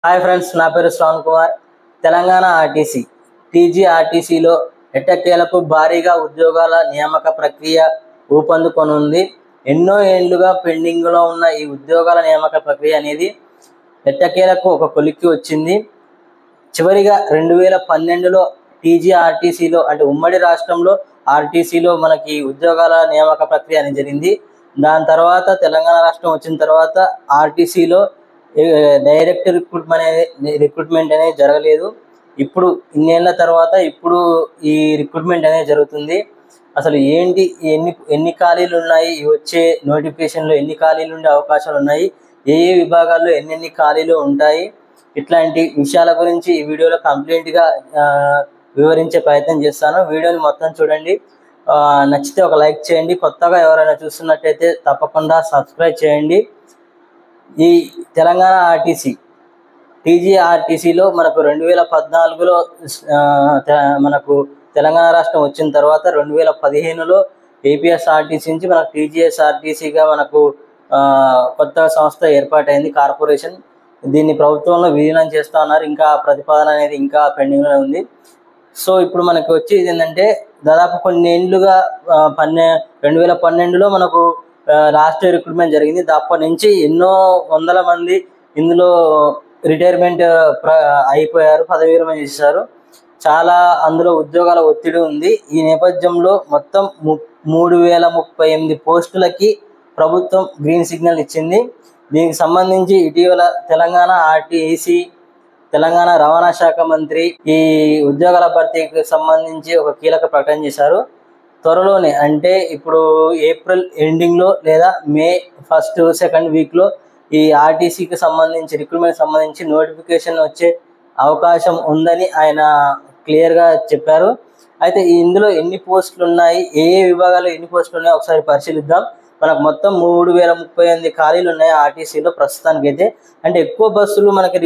Hi friends, నా పేరు Shravan Kumar. Telangana RTC టీజీఆర్టీసీలో ఎట్టకేలకు భారీగా ఉద్యోగాల నియామక ప్రక్రియ ఊపందుకొనుంది. ఎన్నో ఏళ్లుగా పెండింగ్లో ఉన్న ఈ ఉద్యోగాల నియామక ప్రక్రియ అనేది ఎట్టకేలకు ఒక కొలిక్కి వచ్చింది. చివరిగా 2012లో టీజీఆర్టీసీలో అంటే ఉమ్మడి రాష్ట్రంలో ఆర్టీసీలో మనకి ఉద్యోగాల నియామక ప్రక్రియ అనేది జరిగింది. దాని తర్వాత తెలంగాణ రాష్ట్రం వచ్చిన తర్వాత ఆర్టీసీలో డైరెక్ట్ రిక్రూట్మెంట్ అనేది జరగలేదు. ఇప్పుడు ఇన్నేళ్ల తర్వాత ఇప్పుడు ఈ రిక్రూట్మెంట్ అనేది జరుగుతుంది. అసలు ఏంటి, ఎన్ని ఖాళీలు ఉన్నాయి, వచ్చే నోటిఫికేషన్లో ఎన్ని ఖాళీలు ఉండే అవకాశాలు ఉన్నాయి, ఏ విభాగాల్లో ఎన్నెన్ని ఖాళీలు ఉంటాయి, ఇట్లాంటి విషయాల గురించి ఈ వీడియోలో కంప్లీట్గా వివరించే ప్రయత్నం చేస్తాను. వీడియోని మొత్తం చూడండి. నచ్చితే ఒక లైక్ చేయండి. కొత్తగా ఎవరైనా చూస్తున్నట్టయితే తప్పకుండా సబ్స్క్రైబ్ చేయండి. ఈ తెలంగాణ ఆర్టీసీ టీజీఆర్టీసీలో మనకు 2014లో మనకు తెలంగాణ రాష్ట్రం వచ్చిన తర్వాత 2015లో ఏపీఎస్ఆర్టీసీ నుంచి మనకు టీజీఎస్ఆర్టీసీగా మనకు కొత్త సంస్థ ఏర్పాటైంది, కార్పొరేషన్. దీన్ని ప్రభుత్వంలో విలీనం చేస్తూ ఉన్నారు. ఇంకా ప్రతిపాదన అనేది ఇంకా పెండింగ్లో ఉంది. సో ఇప్పుడు మనకు వచ్చేది ఏంటంటే, దాదాపు కొన్ని ఏళ్ళుగా 2012లో మనకు లాస్ట్ రిక్రూట్మెంట్ జరిగింది. అప్పటి నుంచి ఎన్నో వందల మంది ఇందులో రిటైర్మెంట్ అయిపోయారు, పదవి విరమణ చేశారు. చాలా అందులో ఉద్యోగాల ఒత్తిడి ఉంది. ఈ నేపథ్యంలో మొత్తం 3038 పోస్టులకి ప్రభుత్వం గ్రీన్ సిగ్నల్ ఇచ్చింది. దీనికి సంబంధించి ఇటీవల తెలంగాణ ఆర్టీసీ, తెలంగాణ రవాణా శాఖ మంత్రి ఈ ఉద్యోగాల భర్తీకి సంబంధించి ఒక కీలక ప్రకటన చేశారు. త్వరలోనే, అంటే ఇప్పుడు ఏప్రిల్ ఎండింగ్లో లేదా మే 1st, 2nd వీక్లో ఈ ఆర్టీసీకి సంబంధించి రిక్రూట్మెంట్ సంబంధించి నోటిఫికేషన్ వచ్చే అవకాశం ఉందని ఆయన క్లియర్గా చెప్పారు. అయితే ఇందులో ఎన్ని పోస్టులు ఉన్నాయి, ఏ విభాగాల్లో ఎన్ని పోస్టులు ఉన్నాయో ఒకసారి పరిశీలిద్దాం. మనకు మొత్తం 3038 ఖాళీలు ఉన్నాయి ఆర్టీసీలో ప్రస్తుతానికైతే. అంటే ఎక్కువ బస్సులు మనకి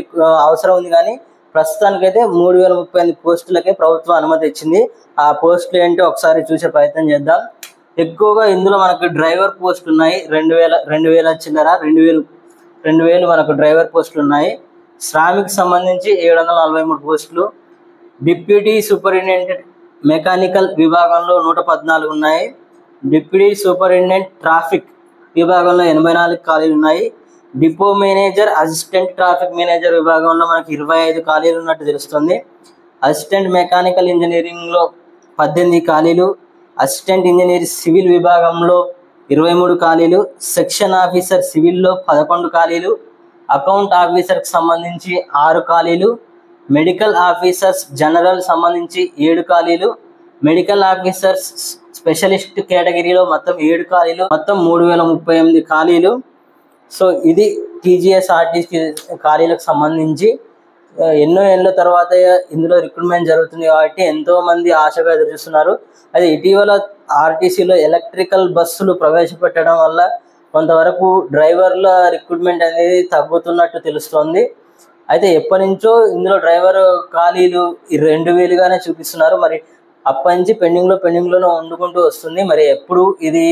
అవసరం ఉంది, కానీ ప్రస్తుతానికైతే 3038 పోస్టులకే ప్రభుత్వం అనుమతి ఇచ్చింది. ఆ పోస్టులు ఏంటో ఒకసారి చూసే ప్రయత్నం చేద్దాం. ఎక్కువగా ఇందులో మనకు డ్రైవర్ పోస్టులు ఉన్నాయి. 2000 మనకు డ్రైవర్ పోస్టులు ఉన్నాయి. శ్రామిక్ సంబంధించి 743 పోస్టులు. డిప్యూటీ సూపరింటెండెంట్ మెకానికల్ విభాగంలో 114 ఉన్నాయి. డిప్యూటీ సూపరింటెండెంట్ ట్రాఫిక్ విభాగంలో 84 ఖాళీలు ఉన్నాయి. Depot manager, assistant traffic manager విభాగంలో మనకి 25 ఖాళీలు ఉన్నట్టు తెలుస్తుంది. అసిస్టెంట్ మెకానికల్ ఇంజనీరింగ్లో 18 ఖాళీలు. అసిస్టెంట్ ఇంజనీర్ సివిల్ విభాగంలో 23 ఖాళీలు. సెక్షన్ ఆఫీసర్ సివిల్లో 11 ఖాళీలు. అకౌంట్ ఆఫీసర్కి సంబంధించి 6 ఖాళీలు. మెడికల్ ఆఫీసర్స్ జనరల్ సంబంధించి 7 ఖాళీలు. మెడికల్ ఆఫీసర్స్ స్పెషలిస్ట్ కేటగిరీలో మొత్తం 7 ఖాళీలు. మొత్తం 3038 ఖాళీలు. సో ఇది టీజీఎస్ఆర్టీసీ ఖాళీలకు సంబంధించి. ఎన్నో ఏళ్ళ తర్వాత ఇందులో రిక్రూట్మెంట్ జరుగుతుంది కాబట్టి ఎంతో మంది ఆశగా ఎదురుచూస్తున్నారు. అయితే ఇటీవల ఆర్టీసీలో ఎలక్ట్రికల్ బస్సులు ప్రవేశపెట్టడం వల్ల కొంతవరకు డ్రైవర్ల రిక్రూట్మెంట్ అనేది తగ్గుతున్నట్టు తెలుస్తోంది. అయితే ఎప్పటి నుంచో ఇందులో డ్రైవర్ ఖాళీలు 2000గానే చూపిస్తున్నారు. మరి అప్పటి నుంచి పెండింగ్లోనే వండుకుంటూ వస్తుంది. మరి ఎప్పుడు ఇది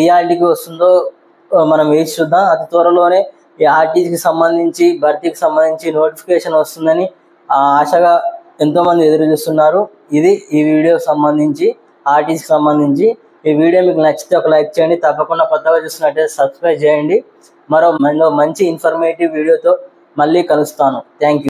రియాలిటీకి వస్తుందో మనం వేచి చూద్దాం. అతి త్వరలోనే ఈ ఆర్టీసీకి సంబంధించి భర్తీకి సంబంధించి నోటిఫికేషన్ వస్తుందని ఆశగా ఎంతోమంది ఎదురు చూస్తున్నారు. ఇది ఈ వీడియోకి సంబంధించి, ఆర్టీసీకి సంబంధించి. ఈ వీడియో మీకు నచ్చితే ఒక లైక్ చేయండి. తప్పకుండా కొత్తగా చూస్తున్నట్టయితే సబ్స్క్రైబ్ చేయండి. మరో మంచి ఇన్ఫర్మేటివ్ వీడియోతో మళ్ళీ కలుస్తాను. Thank you.